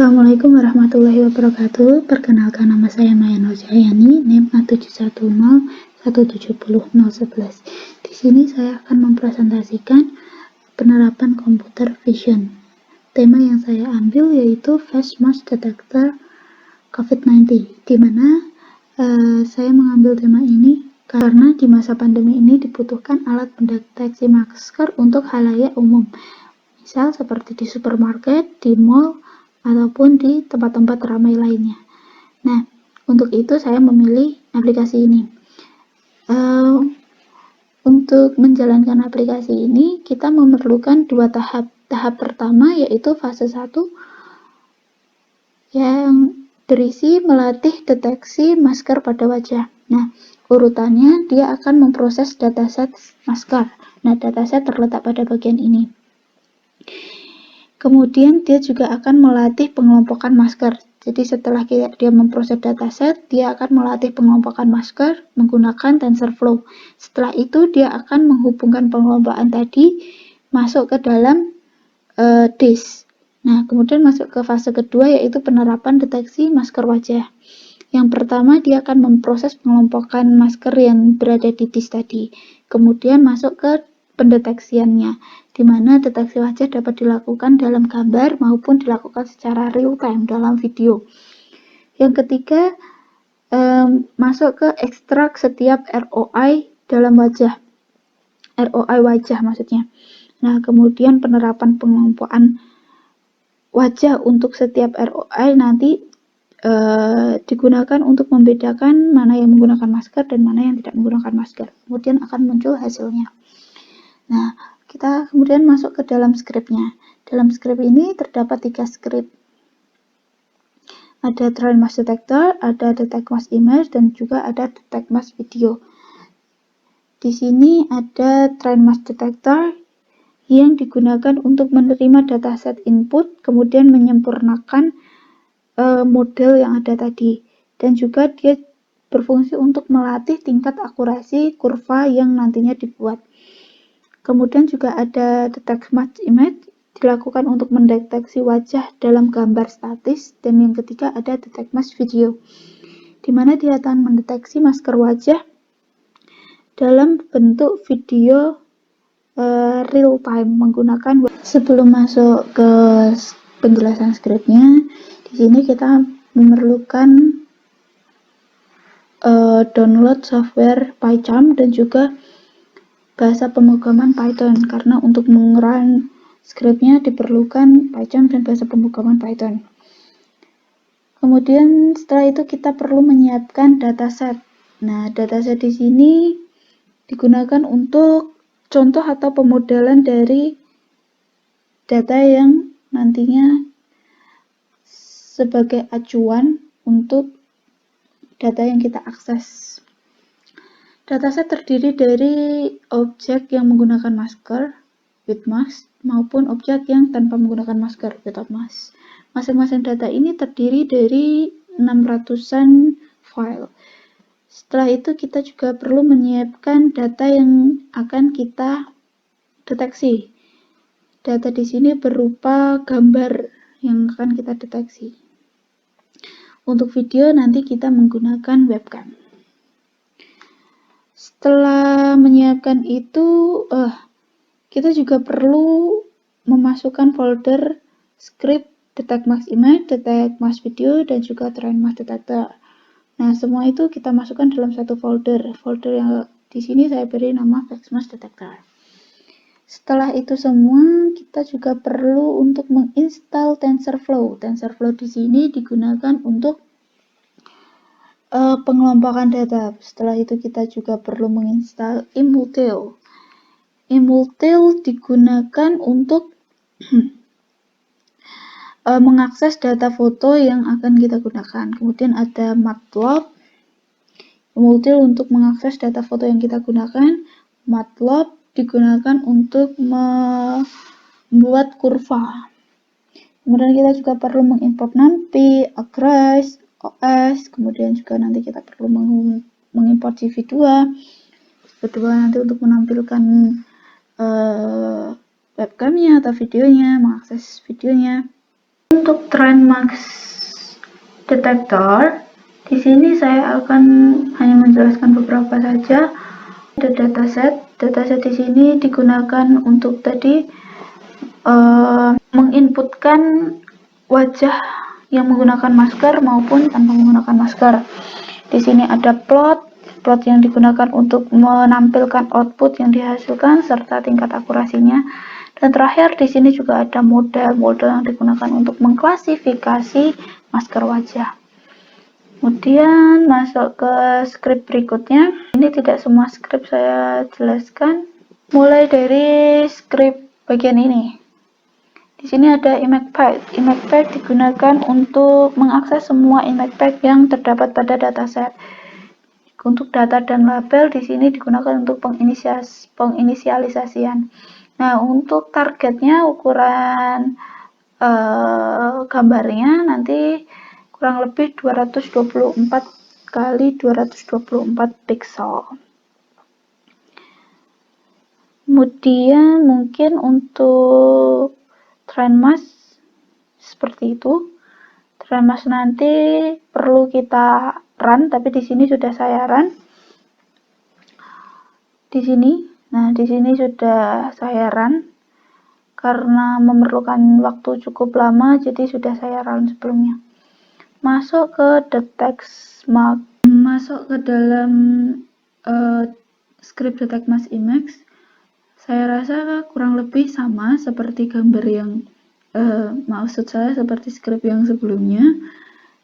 Assalamualaikum warahmatullahi wabarakatuh. Perkenalkan, nama saya Maya Nurjayani, NIM A710170011. Di sini saya akan mempresentasikan penerapan computer vision. Tema yang saya ambil yaitu Face Mask Detector COVID-19, di mana saya mengambil tema ini karena di masa pandemi ini dibutuhkan alat pendeteksi masker untuk khalayak umum, misal seperti di supermarket, di mall, ataupun di tempat-tempat ramai lainnya. Nah, untuk itu saya memilih aplikasi ini. Untuk menjalankan aplikasi ini, kita memerlukan dua tahap. Tahap pertama yaitu fase 1 yang berisi melatih deteksi masker pada wajah. Nah, urutannya dia akan memproses dataset masker. Nah, dataset terletak pada bagian ini. Kemudian dia juga akan melatih pengelompokan masker. Jadi setelah dia memproses dataset, dia akan melatih pengelompokan masker menggunakan TensorFlow. Setelah itu dia akan menghubungkan pengelompokan tadi masuk ke dalam disk. Nah, kemudian masuk ke fase kedua yaitu penerapan deteksi masker wajah. Yang pertama dia akan memproses pengelompokan masker yang berada di disk tadi. Kemudian masuk ke pendeteksiannya, di mana deteksi wajah dapat dilakukan dalam gambar maupun dilakukan secara real time dalam video. Yang ketiga, masuk ke ekstrak setiap ROI dalam wajah. ROI wajah maksudnya. Nah, kemudian penerapan pengelompokan wajah untuk setiap ROI nanti digunakan untuk membedakan mana yang menggunakan masker dan mana yang tidak menggunakan masker. Kemudian akan muncul hasilnya. Nah, kita kemudian masuk ke dalam skripnya. Dalam skrip ini terdapat 3 skrip. Ada Train Mask Detector, ada Detect Mask Image, dan juga ada Detect Mask Video. Di sini ada Train Mask Detector yang digunakan untuk menerima dataset input, kemudian menyempurnakan model yang ada tadi. Dan juga dia berfungsi untuk melatih tingkat akurasi kurva yang nantinya dibuat. Kemudian juga ada Detect Mask Image, dilakukan untuk mendeteksi wajah dalam gambar statis. Dan yang ketiga ada Detect Mask Video, di mana dia akan mendeteksi masker wajah dalam bentuk video real time menggunakan web. Sebelum masuk ke penjelasan skripnya, di sini kita memerlukan download software PyCharm dan juga bahasa pemrograman Python, karena untuk mengerun skripnya diperlukan PyCharm dan bahasa pemrograman Python. Kemudian setelah itu kita perlu menyiapkan dataset. Nah, dataset di sini digunakan untuk contoh atau pemodelan dari data yang nantinya sebagai acuan untuk data yang kita akses. Dataset terdiri dari objek yang menggunakan masker, with mask, maupun objek yang tanpa menggunakan masker, without mask. Masing-masing data ini terdiri dari 600-an file. Setelah itu kita juga perlu menyiapkan data yang akan kita deteksi. Data di sini berupa gambar yang akan kita deteksi. Untuk video nanti kita menggunakan webcam. Setelah menyiapkan itu, kita juga perlu memasukkan folder script Detect Mask Image, Detect Mask Video, dan juga Train Mask Detector. Nah, semua itu kita masukkan dalam satu folder. Folder yang di sini saya beri nama Face Mask Detector. Setelah itu semua, kita juga perlu untuk menginstal TensorFlow. TensorFlow di sini digunakan untuk pengelompokan data. Setelah itu kita juga perlu menginstal Immutile. Immutile digunakan untuk mengakses data foto yang akan kita gunakan. Kemudian ada Matplotlib. Immutile untuk mengakses data foto yang kita gunakan. Matplotlib digunakan untuk membuat kurva. Kemudian kita juga perlu mengimport NumPy, Across, OS, kemudian juga nanti kita perlu mengimport CV2 nanti untuk menampilkan webcamnya atau videonya, mengakses videonya. Untuk trend max detector, di sini saya akan hanya menjelaskan beberapa saja. Ada dataset di sini digunakan untuk tadi menginputkan wajah yang menggunakan masker maupun tanpa menggunakan masker. Di sini ada plot yang digunakan untuk menampilkan output yang dihasilkan serta tingkat akurasinya. Dan terakhir di sini juga ada model yang digunakan untuk mengklasifikasi masker wajah. Kemudian masuk ke script berikutnya. Ini tidak semua script saya jelaskan. Mulai dari script bagian ini. Di sini ada image pack digunakan untuk mengakses semua image pack yang terdapat pada dataset. Untuk data dan label di sini digunakan untuk penginisialisasian. Nah, untuk targetnya ukuran gambarnya nanti kurang lebih 224 kali 224 pixel. Kemudian mungkin untuk trend mask seperti itu. Trend mask nanti perlu kita run, tapi di sini sudah saya run. Di sini sudah saya run karena memerlukan waktu cukup lama, jadi sudah saya run sebelumnya. Masuk ke the text mark, masuk ke dalam script detect mask image. Saya rasa kurang lebih sama seperti gambar yang maksud saya seperti script yang sebelumnya.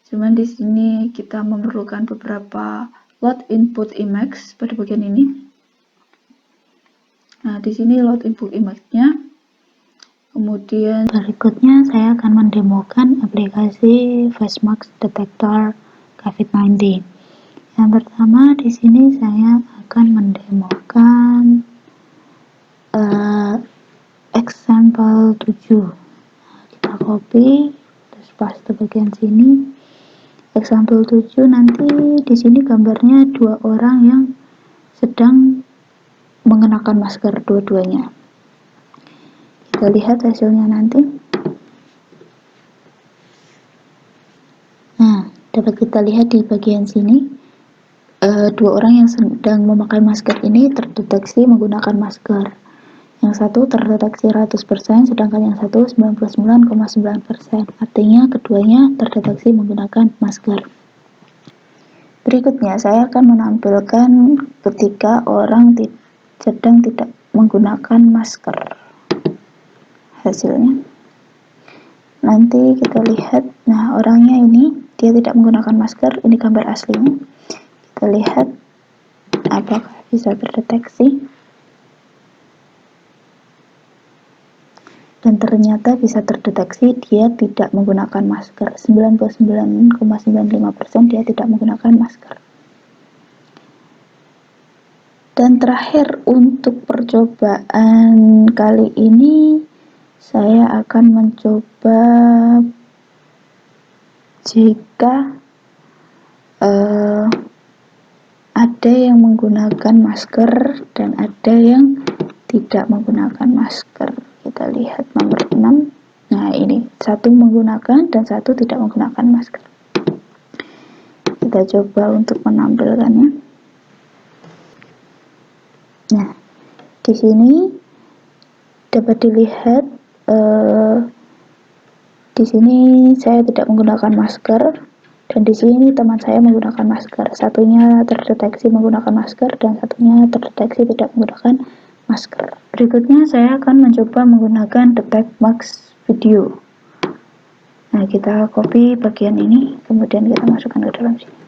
Cuman di sini kita memerlukan beberapa load input image pada bagian ini. Nah, di sini load input image-nya. Kemudian berikutnya saya akan mendemokan aplikasi face mask detector COVID-19. Yang pertama di sini saya akan mendemokan example 7. Kita copy terus paste bagian sini. Example 7 nanti di sini gambarnya dua orang yang sedang mengenakan masker dua-duanya. Kita lihat hasilnya nanti. Nah, dapat kita lihat di bagian sini dua orang yang sedang memakai masker ini terdeteksi menggunakan masker. Yang satu terdeteksi 100%, sedangkan yang satu 99,9%. Artinya keduanya terdeteksi menggunakan masker. Berikutnya saya akan menampilkan ketika orang sedang tidak menggunakan masker. Hasilnya nanti kita lihat. Nah, orangnya ini dia tidak menggunakan masker, ini gambar aslinya. Kita lihat apakah bisa terdeteksi. Dan ternyata bisa terdeteksi dia tidak menggunakan masker. 99,95% dia tidak menggunakan masker. Dan terakhir untuk percobaan kali ini saya akan mencoba jika ada yang menggunakan masker dan ada yang tidak menggunakan masker. Kita lihat nomor 6. Nah, ini satu menggunakan dan satu tidak menggunakan masker. Kita coba untuk menampilkannya. Nah, di sini dapat dilihat di sini saya tidak menggunakan masker dan di sini teman saya menggunakan masker. Satunya terdeteksi menggunakan masker dan satunya terdeteksi tidak menggunakan masker. Berikutnya saya akan mencoba menggunakan detect mask video. Nah, kita copy bagian ini, kemudian kita masukkan ke dalam sini.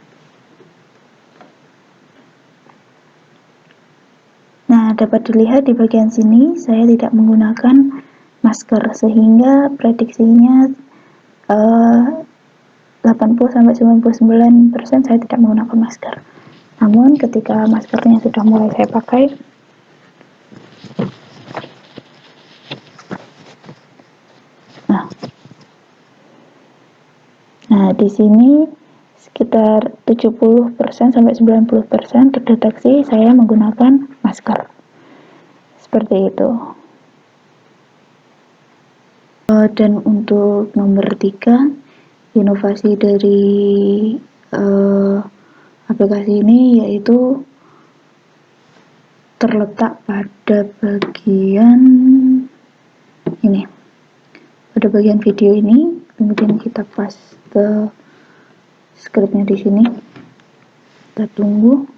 Nah, dapat dilihat di bagian sini saya tidak menggunakan masker sehingga prediksinya 80-99% saya tidak menggunakan masker. Namun ketika maskernya sudah mulai saya pakai, nah di sini sekitar 70% sampai 90% terdeteksi saya menggunakan masker. Seperti itu. Dan untuk nomor 3, inovasi dari aplikasi ini yaitu terletak pada bagian ini, pada bagian video ini. Kemudian kita paste scriptnya di sini, kita tunggu.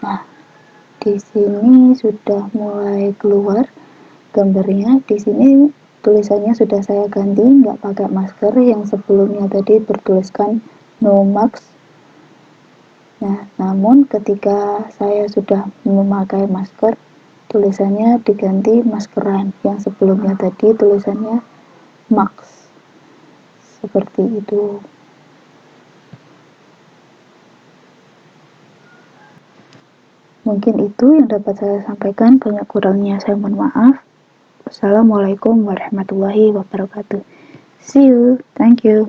Nah, di sini sudah mulai keluar gambarnya. Di sini tulisannya sudah saya ganti, nggak pakai masker. Yang sebelumnya tadi bertuliskan no mask. Nah, namun ketika saya sudah memakai masker, tulisannya diganti maskeran. Yang sebelumnya tadi tulisannya mask. Seperti itu. Mungkin itu yang dapat saya sampaikan, banyak kurangnya saya mohon maaf. Wassalamualaikum warahmatullahi wabarakatuh. See you, thank you.